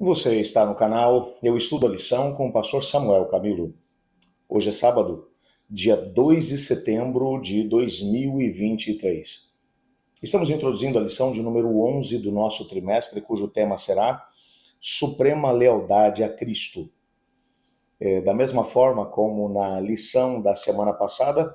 Você está no canal Eu Estudo a Lição com o pastor Samuel Camilo. Hoje é sábado, dia 2 de setembro de 2023. Estamos introduzindo a lição de número 11 do nosso trimestre, cujo tema será Suprema Lealdade a Cristo. Da mesma forma como na lição da semana passada,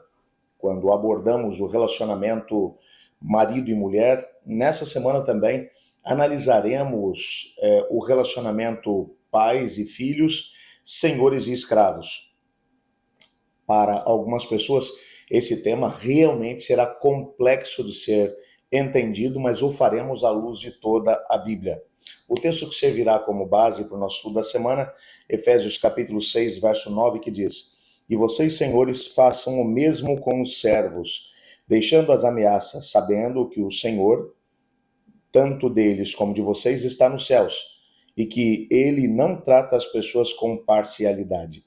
quando abordamos o relacionamento marido e mulher, nessa semana também analisaremos o relacionamento pais e filhos, senhores e escravos. Para algumas pessoas, esse tema realmente será complexo de ser entendido, mas o faremos à luz de toda a Bíblia. O texto que servirá como base para o nosso estudo da semana, Efésios capítulo 6, verso 9, que diz: E vocês, senhores, façam o mesmo com os servos, deixando as ameaças, sabendo que o Senhor, tanto deles como de vocês, está nos céus, e que ele não trata as pessoas com parcialidade.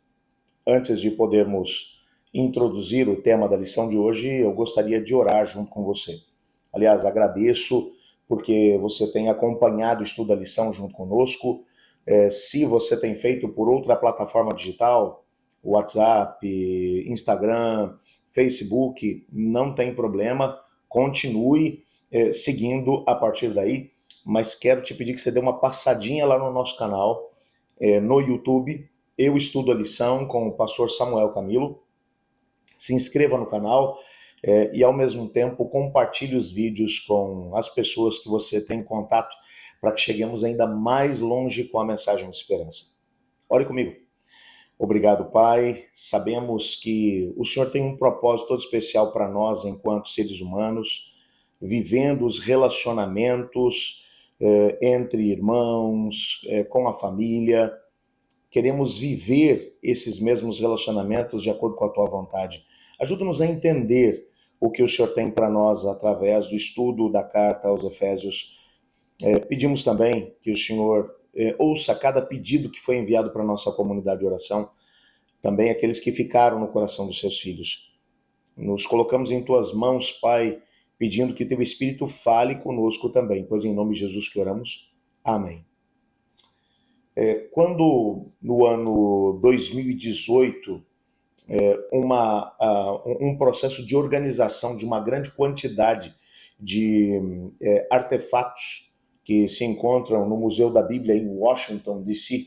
Antes de podermos introduzir o tema da lição de hoje, eu gostaria de orar junto com você. Aliás, agradeço porque você tem acompanhado o estudo da lição junto conosco. Se você tem feito por outra plataforma digital, WhatsApp, Instagram, Facebook, não tem problema, continue seguindo a partir daí, mas quero te pedir que você dê uma passadinha lá no nosso canal, no YouTube. Eu Estudo a Lição com o pastor Samuel Camilo. Se inscreva no canal e, ao mesmo tempo, compartilhe os vídeos com as pessoas que você tem contato para que cheguemos ainda mais longe com a mensagem de esperança. Ore comigo. Obrigado, Pai. Sabemos que o Senhor tem um propósito todo especial para nós enquanto seres humanos, vivendo os relacionamentos entre irmãos, com a família. Queremos viver esses mesmos relacionamentos de acordo com a tua vontade. Ajuda-nos a entender o que o Senhor tem para nós através do estudo da carta aos Efésios. Pedimos também que o Senhor ouça cada pedido que foi enviado para a nossa comunidade de oração, também aqueles que ficaram no coração dos seus filhos. Nos colocamos em tuas mãos, Pai, pedindo que teu Espírito fale conosco também, pois em nome de Jesus que oramos. Amém. Quando no ano 2018, um processo de organização de uma grande quantidade de artefatos que se encontram no Museu da Bíblia em Washington, D.C.,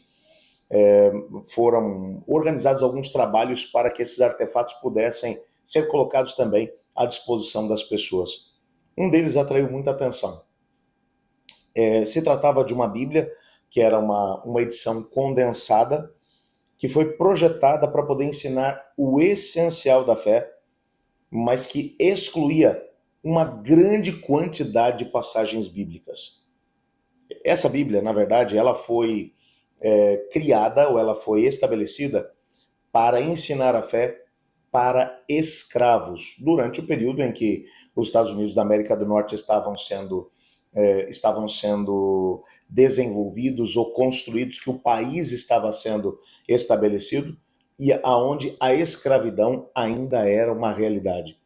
foram organizados alguns trabalhos para que esses artefatos pudessem ser colocados também à disposição das pessoas. Um deles atraiu muita atenção. Se tratava de uma Bíblia que era uma edição condensada, que foi projetada para poder ensinar o essencial da fé, mas que excluía uma grande quantidade de passagens bíblicas. Essa Bíblia, na verdade, ela foi criada, ou ela foi estabelecida para ensinar a fé para escravos, durante o período em que os Estados Unidos da América do Norte estavam sendo desenvolvidos ou construídos, que o país estava sendo estabelecido e aonde a escravidão ainda era uma realidade.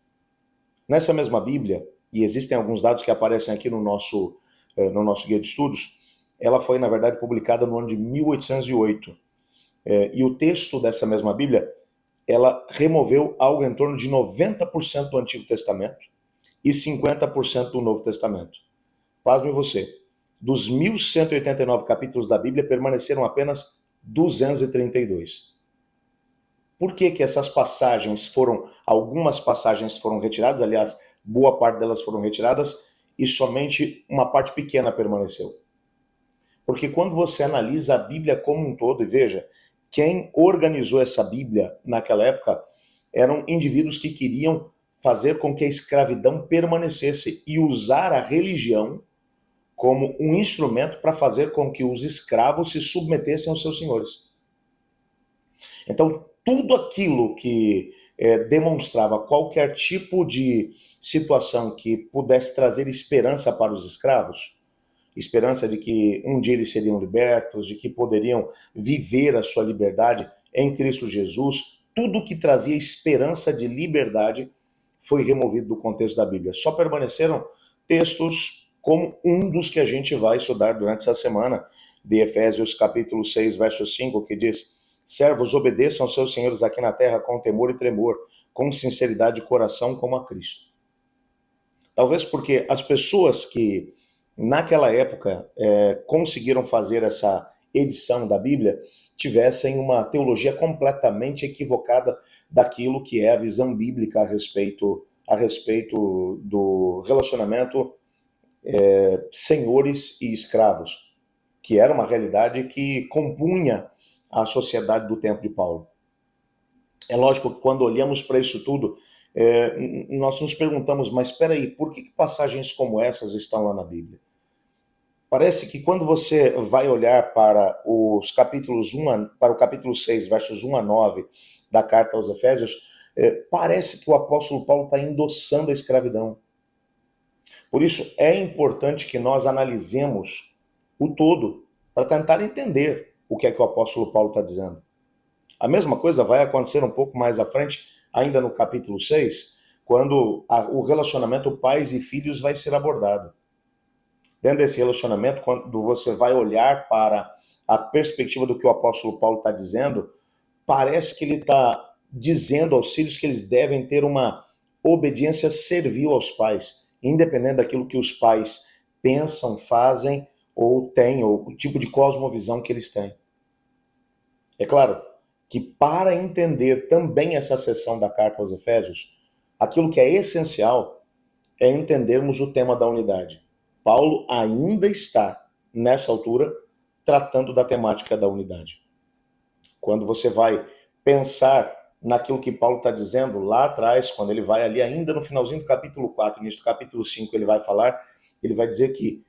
Nessa mesma Bíblia, e existem alguns dados que aparecem aqui no nosso guia de estudos, ela foi, na verdade, publicada no ano de 1808. E o texto dessa mesma Bíblia, ela removeu algo em torno de 90% do Antigo Testamento e 50% do Novo Testamento. Pasme você, dos 1189 capítulos da Bíblia, permaneceram apenas 232. Por que essas passagens algumas passagens foram retiradas, aliás, boa parte delas foram retiradas, e somente uma parte pequena permaneceu? Porque quando você analisa a Bíblia como um todo, e veja, quem organizou essa Bíblia naquela época eram indivíduos que queriam fazer com que a escravidão permanecesse e usar a religião como um instrumento para fazer com que os escravos se submetessem aos seus senhores. Então, tudo aquilo que demonstrava qualquer tipo de situação que pudesse trazer esperança para os escravos, esperança de que um dia eles seriam libertos, de que poderiam viver a sua liberdade em Cristo Jesus, tudo que trazia esperança de liberdade foi removido do contexto da Bíblia. Só permaneceram textos como um dos que a gente vai estudar durante essa semana, de Efésios capítulo 6, verso 5, que diz: servos, obedeçam aos seus senhores aqui na terra com temor e tremor, com sinceridade de coração, como a Cristo. Talvez porque as pessoas que naquela época conseguiram fazer essa edição da Bíblia tivessem uma teologia completamente equivocada daquilo que é a visão bíblica a respeito do relacionamento senhores e escravos, que era uma realidade que compunha a sociedade do tempo de Paulo. É lógico que quando olhamos para isso tudo, nós nos perguntamos, mas espera aí, por que passagens como essas estão lá na Bíblia? Parece que quando você vai olhar para os capítulos 1, para o capítulo 6, versos 1 a 9 da carta aos Efésios, parece que o apóstolo Paulo está endossando a escravidão. Por isso é importante que nós analisemos o todo para tentar entender o que é que o apóstolo Paulo está dizendo. A mesma coisa vai acontecer um pouco mais à frente, ainda no capítulo 6, quando o relacionamento pais e filhos vai ser abordado. Dentro desse relacionamento, quando você vai olhar para a perspectiva do que o apóstolo Paulo está dizendo, parece que ele está dizendo aos filhos que eles devem ter uma obediência servil aos pais, independente daquilo que os pais pensam, fazem ou têm, ou o tipo de cosmovisão que eles têm. É claro que para entender também essa seção da carta aos Efésios, aquilo que é essencial é entendermos o tema da unidade. Paulo ainda está, nessa altura, tratando da temática da unidade. Quando você vai pensar naquilo que Paulo está dizendo lá atrás, quando ele vai ali ainda no finalzinho do capítulo 4, início do capítulo 5, ele vai falar, ele vai dizer que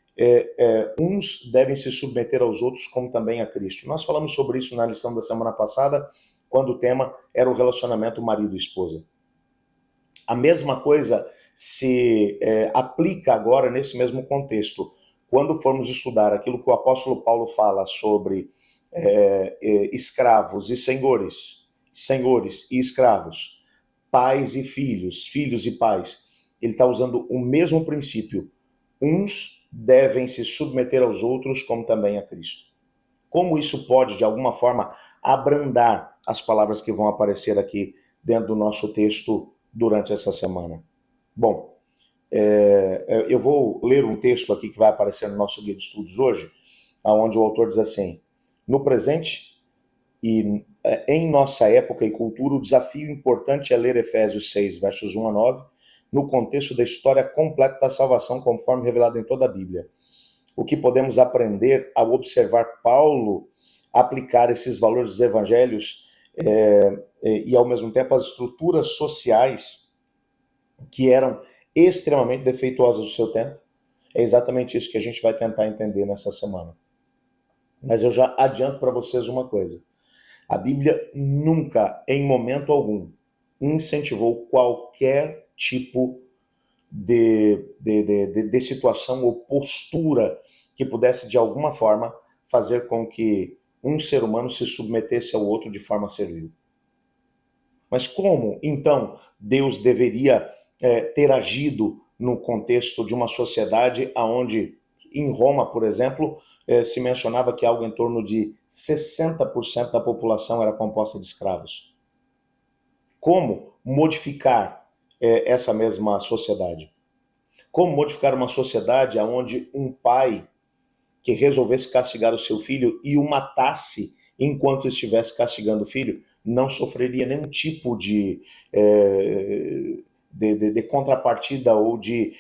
uns devem se submeter aos outros como também a Cristo. Nós falamos sobre isso na lição da semana passada, quando o tema era o relacionamento marido e esposa. A mesma coisa se aplica agora nesse mesmo contexto. Quando formos estudar aquilo que o apóstolo Paulo fala sobre escravos e senhores e escravos, pais e filhos, filhos e pais, ele está usando o mesmo princípio. Uns devem se submeter aos outros como também a Cristo. Como isso pode, de alguma forma, abrandar as palavras que vão aparecer aqui dentro do nosso texto durante essa semana? Bom, eu vou ler um texto aqui que vai aparecer no nosso guia de estudos hoje, onde o autor diz assim: no presente e em nossa época e cultura, o desafio importante é ler Efésios 6, versos 1 a 9, no contexto da história completa da salvação, conforme revelado em toda a Bíblia. O que podemos aprender ao observar Paulo aplicar esses valores dos evangelhos e, ao mesmo tempo, as estruturas sociais que eram extremamente defeituosas do seu tempo? É exatamente isso que a gente vai tentar entender nessa semana. Mas eu já adianto para vocês uma coisa. A Bíblia nunca, em momento algum, incentivou qualquer tipo de situação ou postura que pudesse, de alguma forma, fazer com que um ser humano se submetesse ao outro de forma servil. Mas como, então, Deus deveria ter agido no contexto de uma sociedade onde, em Roma, por exemplo, se mencionava que algo em torno de 60% da população era composta de escravos? Como modificar essa mesma sociedade? Como modificar uma sociedade onde um pai que resolvesse castigar o seu filho e o matasse enquanto estivesse castigando o filho, não sofreria nenhum tipo de contrapartida ou de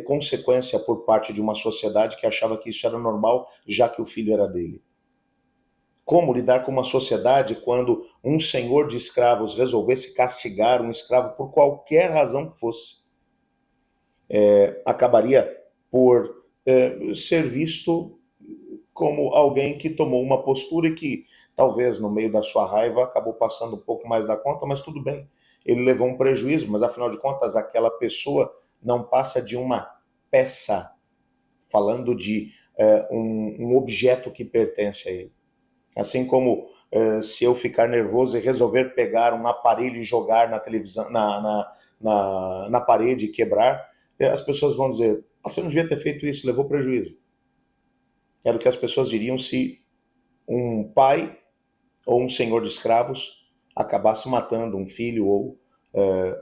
consequência por parte de uma sociedade que achava que isso era normal, já que o filho era dele? Como lidar com uma sociedade quando um senhor de escravos resolvesse castigar um escravo por qualquer razão que fosse? Acabaria por ser visto como alguém que tomou uma postura e que talvez no meio da sua raiva acabou passando um pouco mais da conta, mas tudo bem, ele levou um prejuízo, mas afinal de contas aquela pessoa não passa de uma peça, falando de um objeto que pertence a ele. Assim como se eu ficar nervoso e resolver pegar um aparelho e jogar na televisão, na parede e quebrar, as pessoas vão dizer: você não devia ter feito isso, levou prejuízo. era o que as pessoas diriam se um pai ou um senhor de escravos acabasse matando um filho ou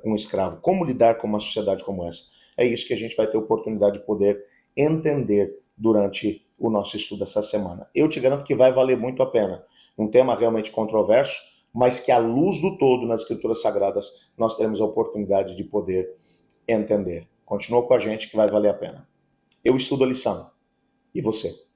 um escravo. Como lidar com uma sociedade como essa? É isso que a gente vai ter oportunidade de poder entender durante o nosso estudo essa semana. Eu te garanto que vai valer muito a pena. Um tema realmente controverso, mas que à luz do todo nas Escrituras Sagradas nós teremos a oportunidade de poder entender. Continua com a gente que vai valer a pena. Eu estudo a lição. E você?